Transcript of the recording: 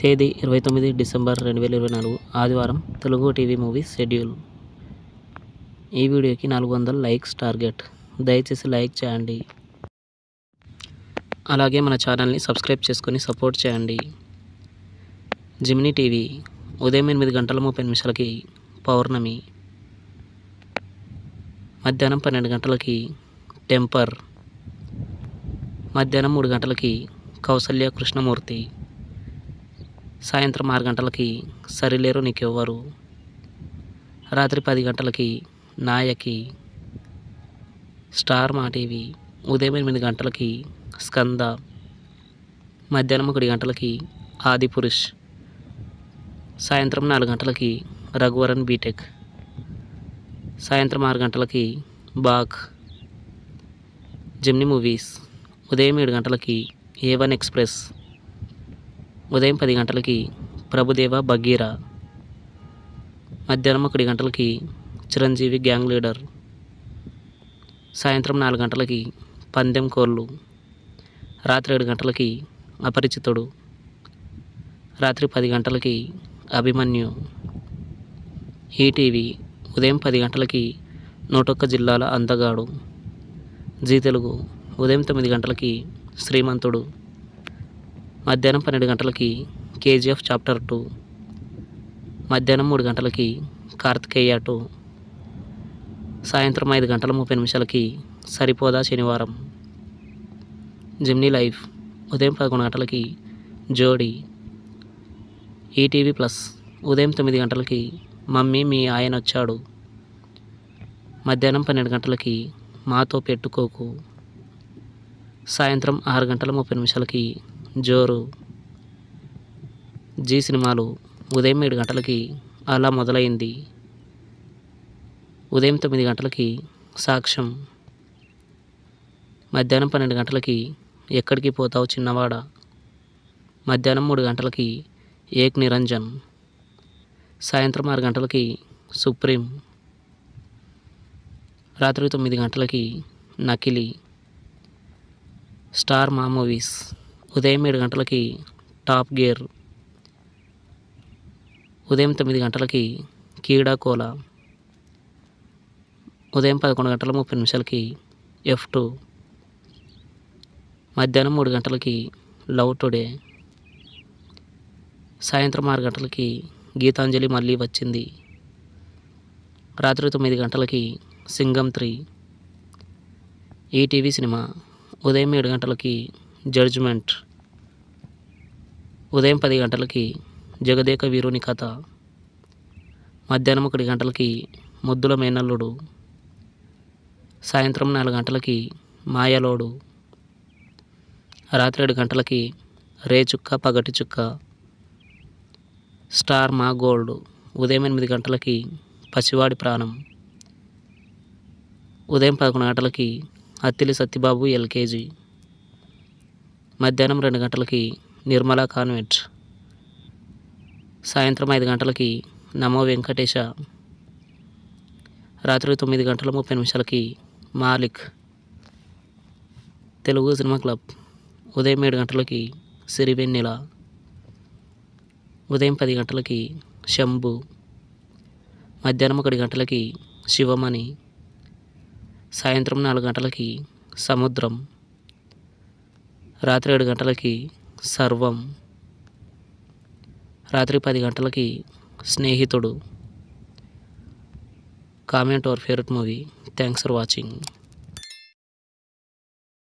తేదీ 29 డిసెంబర్ 2024 ఆదివారం Telugu TV movies schedule. ఈ వీడియోకి 400 లైక్స్ టార్గెట్. దయచేసి లైక్ చేయండి. అలాగే మన ఛానల్ని సబ్స్క్రైబ్ చేసుకొని సపోర్ట్ చేయండి. జెమినీ టీవీ ఉదయం 8:30 పౌర్ణమి, మధ్యాహ్నం 12 గంటలకి టెంపర్, మధ్యాహ్నం 3 గంటలకి కౌసల్య కృష్ణమూర్తి, సాయంత్రం 6 గంటలకి సరిలేరు నీకెవ్వరు, రాత్రి 10 గంటలకి నాయకి. స్టార్ మా టీవీ ఉదయం 8 గంటలకి స్కంద, మధ్యాహ్నం 1 గంటలకి ఆదిపురుష్, సాయంత్రం 4 గంటలకి రఘువరన్ బీటెక్, సాయంత్రం 6 గంటలకి బాక్. జెమినీ మూవీస్ ఉదయం 7 గంటలకి A1 ఎక్స్ప్రెస్, ఉదయం 10 గంటలకి ప్రభుదేవ బగీరా, మధ్యాహ్నం 1 గంటలకి చిరంజీవి గ్యాంగ్ లీడర్, సాయంత్రం 4 గంటలకి పందెం కోళ్ళు, రాత్రి 7 గంటలకి అపరిచితుడు, రాత్రి 10 గంటలకి అభిమన్యు. ఈటీవీ ఉదయం 10 గంటలకి 101 జిల్లాల అందగాడు. జీ తెలుగు ఉదయం 9 గంటలకి శ్రీమంతుడు, మధ్యాహ్నం 12 గంటలకి KGF చాప్టర్ 2, మధ్యాహ్నం 3 గంటలకి కార్తికేయ 2, సాయంత్రం 5:30 సరిపోదా శనివారం. జెమినీ లైవ్ ఉదయం 11 గంటలకి జోడీ. ఈటీవీ ప్లస్ ఉదయం 9 గంటలకి మమ్మీ మీ ఆయన వచ్చాడు, మధ్యాహ్నం 12 గంటలకి మాతో పెట్టుకోకు, సాయంత్రం 6:30 జోరు. జీ సినిమాలు ఉదయం 7 గంటలకి అలా మొదలైంది, ఉదయం 9 గంటలకి సాక్ష్యం, మధ్యాహ్నం 12 గంటలకి ఎక్కడికి పోతావు చిన్నవాడ, మధ్యాహ్నం 3 గంటలకి ఏక్ నిరంజన్, సాయంత్రం 6 గంటలకి సుప్రీం, రాత్రి 9 గంటలకి నకిలీ. స్టార్ మా మూవీస్ ఉదయం 7 గంటలకి టాప్ గేర్, ఉదయం 9 గంటలకి కీడా కోలా, ఉదయం 11:30 F2, మధ్యాహ్నం 3 గంటలకి లవ్ టుడే, సాయంత్రం 6 గంటలకి గీతాంజలి మళ్ళీ వచ్చింది, రాత్రి 9 గంటలకి సింగం 3. ఈటీవీ సినిమా ఉదయం 7 గంటలకి జడ్జ్మెంట్, ఉదయం 10 గంటలకి జగదేక వీరుని కథ, మధ్యాహ్నం 1 గంటలకి ముద్దుల మేనల్లుడు, సాయంత్రం 4 గంటలకి మాయలోడు, రాత్రి 7 గంటలకి రే చుక్క పగటి చుక్క. స్టార్ మా గోల్డ్ ఉదయం 8 గంటలకి పసివాడి ప్రాణం, ఉదయం 11 గంటలకి అత్తిలి సత్యబాబు LKG, మధ్యాహ్నం 2 గంటలకి నిర్మలా కాన్వెంట్, సాయంత్రం 5 గంటలకి నమో వెంకటేశ, రాత్రి 9:30 మాలిక్. తెలుగు సినిమా క్లబ్ ఉదయం 7 గంటలకి సిరివెన్నెల, ఉదయం 10 గంటలకి శంభు, మధ్యాహ్నం 1 గంటలకి శివమణి, సాయంత్రం 4 గంటలకి సముద్రం, రాత్రి 7 గంటలకి సర్వం, రాత్రి 10 గంటలకి స్నేహితుడు. Comment your favourite movie. Thanks for watching.